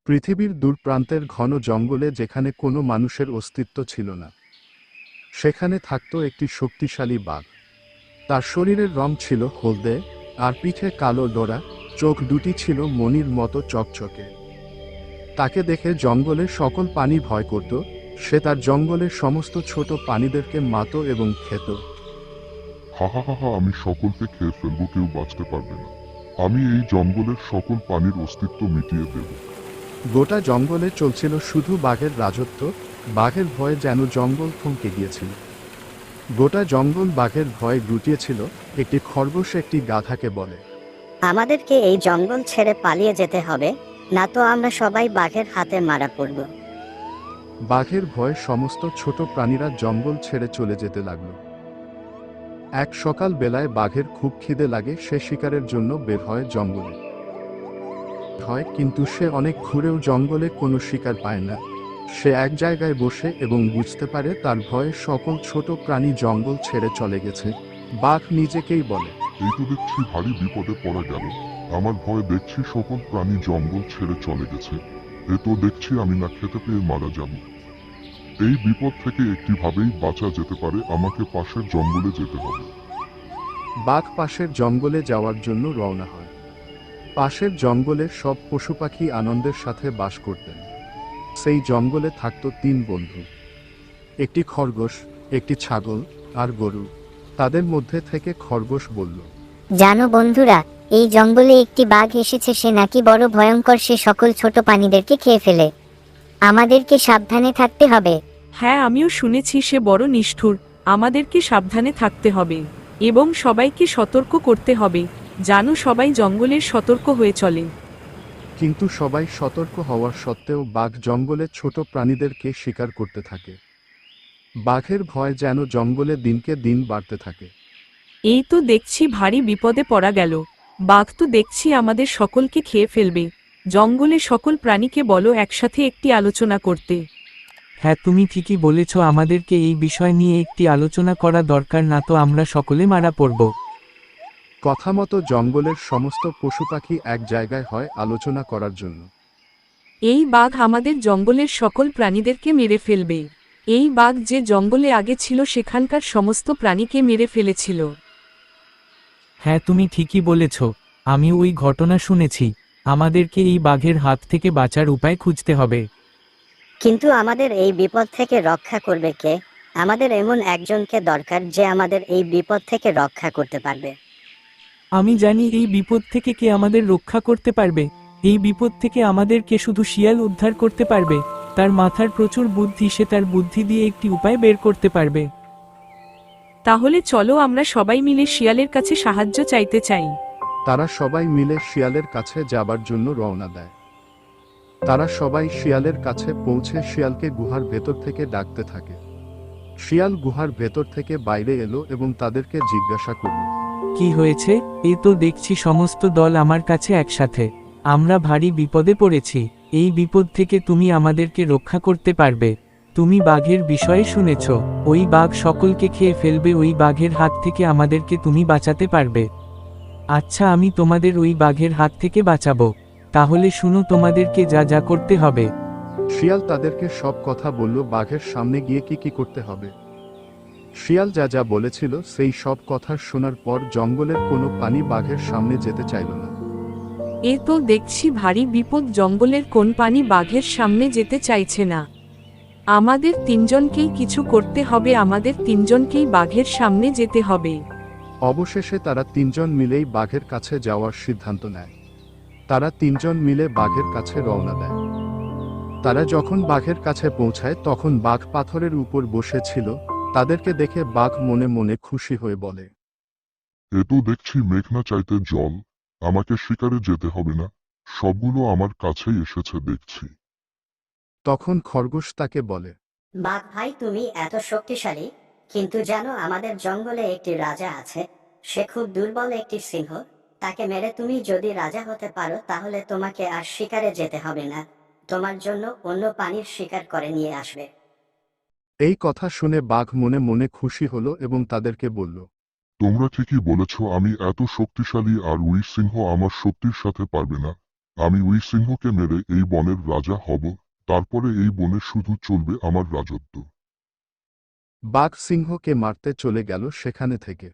পৃথিবীর দূর প্রান্তের ঘন জঙ্গলে যেখানে কোনো মানুষের অস্তিত্ব ছিল না, সেখানে থাকত একটি শক্তিশালী বাঘ। তার শরীরের রং ছিল হলদে, আর পিঠে কালো ডোরা, চোখ দুটি ছিল মণির মতো চকচকে। তাকে দেখে জঙ্গলের সকল প্রাণী ভয় করত। সে তার জঙ্গলের সমস্ত ছোট প্রাণীদেরকে মারত এবং খেত। হা হা হা হা, আমি সকলকে খেয়ে ফেলবো, কেউ বাঁচতে পারবে না। আমি এই জঙ্গলের সকল প্রাণীর অস্তিত্ব মিটিয়ে দেব। গোটা জঙ্গলে চলছিল শুধু বাঘের রাজত্ব। বাঘের ভয়ে যেন জঙ্গল থমকে গিয়েছিল। গোটা জঙ্গল বাঘের ভয়ে গুটিয়েছিল। একটি খরগোশ একটি গাধাকে বলে, আমাদেরকে এই জঙ্গল ছেড়ে পালিয়ে যেতে হবে, না তো আমরা সবাই বাঘের হাতে মারা পড়ব। বাঘের ভয়ে সমস্ত ছোট প্রাণীরা জঙ্গল ছেড়ে চলে যেতে লাগল। এক সকাল বেলায় বাঘের খুব খিদে লাগে। সে শিকারের জন্য বের হয় জঙ্গলে। কিন্তু সে অনেক ঘুরেও জঙ্গলে কোনো শিকার পায় না। সে এক জায়গায় বসে এবং বুঝতে পারে তার ভয়ে সকল ছোট প্রাণী জঙ্গল ছেড়ে চলে গেছে। বাঘ নিজেকেই বলে, এই তো দেখছি ভারী বিপদে পড়া গেল। আমার ভয়ে দেখছি সকল প্রাণী জঙ্গল ছেড়ে চলে গেছে। এ তো দেখছি আমি না খেতে পেয়ে মারা যাব। এই বিপদ থেকে একটিভাবেই বাঁচা যেতে পারে, আমাকে পাশের জঙ্গলে যেতে হবে। বাঘ পাশের জঙ্গলে যাওয়ার জন্য রওনা হয়। পাশের জঙ্গলে সব পশু পাখি আনন্দের সাথে বাস করতেন। সেই জঙ্গলে থাকত 3 বন্ধু, একটি খরগোশ, একটি ছাগল আর গরু। তাদের মধ্যে থেকে খরগোশ বলল, জানো বন্ধুরা, এই জঙ্গলে একটি বাঘ এসেছে। সে নাকি বড় ভয়ঙ্কর। সে সকল ছোট প্রাণীদেরকে খেয়ে ফেলে। আমাদেরকে সাবধানে থাকতে হবে। হ্যাঁ, আমিও শুনেছি সে বড় নিষ্ঠুর। আমাদেরকে সাবধানে থাকতে হবে এবং সবাইকে সতর্ক করতে হবে। জানো, সবাই জঙ্গলের সতর্ক হয়ে চলে। কিন্তু সবাই সতর্ক হওয়ার সত্ত্বেও বাঘ জঙ্গলের ছোট প্রাণীদেরকে শিকার করতে থাকে। বাঘের ভয় যেন জঙ্গলে দিনকে দিন বাড়তে থাকে। এই তো দেখছি ভারী বিপদে পড়া গেল। বাঘ তো দেখছি আমাদের সকলকে খেয়ে ফেলবে। জঙ্গলে সকল প্রাণীকে বলো একসাথে একটি আলোচনা করতে। হ্যাঁ, তুমি ঠিকই বলেছ। আমাদেরকে এই বিষয় নিয়ে একটি আলোচনা করা দরকার, না তো আমরা সকলে মারা পড়ব। কথা মতো জঙ্গলের সমস্ত পশু পাখি এক জায়গায় হয় আলোচনা করার জন্য। এই বাঘ আমাদের জঙ্গলের সকল প্রাণীদেরকে মেরে ফেলবে। এই বাঘ যে জঙ্গলে আগে ছিল সেখানকার সমস্ত প্রাণীকে মেরে ফেলেছিল। হ্যাঁ, তুমি ঠিকই বলেছ। আমি ওই ঘটনা শুনেছি। আমাদেরকে এই বাঘের হাত থেকে বাঁচার উপায় খুঁজতে হবে। কিন্তু আমাদের এই বিপদ থেকে রক্ষা করবে কে? আমাদের এমন একজনকে দরকার যে আমাদের এই বিপদ থেকে রক্ষা করতে পারবে। আমি জানি এই বিপদ থেকে কে আমাদের রক্ষা করতে পারবে। এই বিপদ থেকে আমাদেরকে শুধু শিয়াল উদ্ধার করতে পারবে। তার মাথার প্রচুর বুদ্ধি, সে তার বুদ্ধি দিয়ে একটি উপায় বের করতে পারবে। তাহলে চলো আমরা সবাই মিলে শিয়ালের কাছে সাহায্য চাইতে চাই। তারা সবাই মিলে শিয়ালের কাছে যাবার জন্য রওনা দেয়। তারা সবাই শিয়ালের কাছে পৌঁছে শিয়ালকে গুহার ভেতর থেকে ডাকতে থাকে। শিয়াল গুহার ভেতর থেকে বাইরে এলো এবং তাদেরকে জিজ্ঞাসা করল, কি হয়েছে? এই তো দেখছি সমস্ত দল আমার কাছে একসাথে। আমরা ভারী বিপদে পড়েছি। এই বিপদ থেকে তুমি আমাদেরকে রক্ষা করতে পারবে। তুমি বাঘের বিষয়ে শুনেছ, ওই বাঘ সকলকে খেয়ে ফেলবে। ওই বাঘের হাত থেকে আমাদেরকে তুমি বাঁচাতে পারবে। আচ্ছা, আমি তোমাদের ওই বাঘের হাত থেকে বাঁচাবো। তাহলে শুনো, তোমাদেরকে যা যা করতে হবে। শিয়াল তাদেরকে সব কথা বলল বাঘের সামনে গিয়ে কি কি করতে হবে। শিয়াল যা যা বলেছিল সেই সব কথা শোনার পর জঙ্গলের কোনো প্রাণী বাঘের সামনে যেতে চাইল না। এ তো দেখছি ভারী বিপদ। জঙ্গলের কোন প্রাণী বাঘের সামনে যেতে চাইছে না। আমাদের 3 জনকেই কিছু করতে হবে। আমাদের 3 জনকেই বাঘের সামনে যেতে হবে। অবশেষে তারা 3 জন মিলেই বাঘের কাছে যাওয়ার সিদ্ধান্ত নেয়। তারা 3 জন মিলে বাঘের কাছে রওনা দেয়। তারা যখন বাঘের কাছে পৌঁছায় তখন বাঘ পাথরের উপর বসে ছিল। তাদেরকে দেখে বাঘ মনে মনে খুশি হয়ে বলে, এ তো দেখছি মেঘনা চাইতে জল। আমাকে শিকারে যেতে হবে না, সবগুলো আমার কাছেই এসেছে দেখছি। তখন খরগোশ তাকে বলে, বাঘ ভাই, তুমি এত শক্তিশালী, কিন্তু জানো আমাদের জঙ্গলে একটি রাজা আছে। সে খুব দুর্বল একটি সিংহ। তাকে মেরে তুমি যদি রাজা হতে পারো তাহলে তোমাকে আর শিকারে যেতে হবে না। তোমার জন্য অন্য প্রাণীর শিকার করে নিয়ে আসবে। এই কথা শুনে বাঘ মনে মনে খুশি হলো এবং তাদেরকে বলল, তোমরা ঠিকই বলেছ, আমি এত শক্তিশালী আর ওই সিংহ আমার শক্তির সাথে পারবে না। আমি ওই সিংহকে মেরে এই বনের রাজা হব, তারপরে এই বনে শুধু চলবে আমার রাজত্ব। বাঘ সিংহকে মারতে চলে গেল সেখানে থেকে।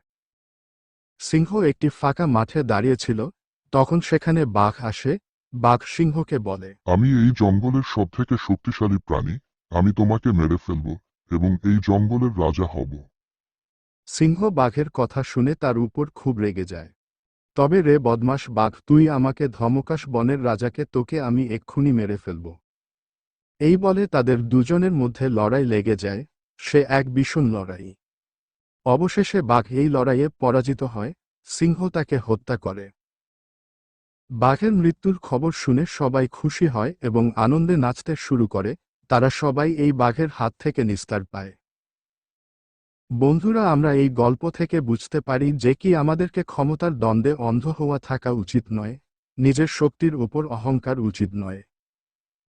সিংহ একটি ফাঁকা মাঠে দাঁড়িয়েছিল, তখন সেখানে বাঘ আসে। বাঘ সিংহকে বলে, আমি এই জঙ্গলের সবথেকে শক্তিশালী প্রাণী, আমি তোমাকে মেরে ফেলব এবং এই জঙ্গলের রাজা হব। সিংহ বাঘের কথা শুনে তার উপর খুব রেগে যায়। তবে রে বদমাশ বাঘ, তুই আমাকে ধমকাস বনের রাজাকে, তোকে আমি এক্ষুনি মেরে ফেলব। এই বলে তাদের দুজনের মধ্যে লড়াই লেগে যায়, সে এক ভীষণ লড়াই। অবশেষে বাঘ এই লড়াইয়ে পরাজিত হয়, সিংহ তাকে হত্যা করে। বাঘের মৃত্যুর খবর শুনে সবাই খুশি হয় এবং আনন্দে নাচতে শুরু করে, তারা সবাই এই বাঘের হাত থেকে নিস্তার পায়। বন্ধুরা, আমরা এই গল্প থেকে বুঝতে পারি যে কি আমাদেরকে ক্ষমতার দ্বন্দ্বে অন্ধ হওয়া থাকা উচিত নয়, নিজের শক্তির উপর অহংকার উচিত নয়।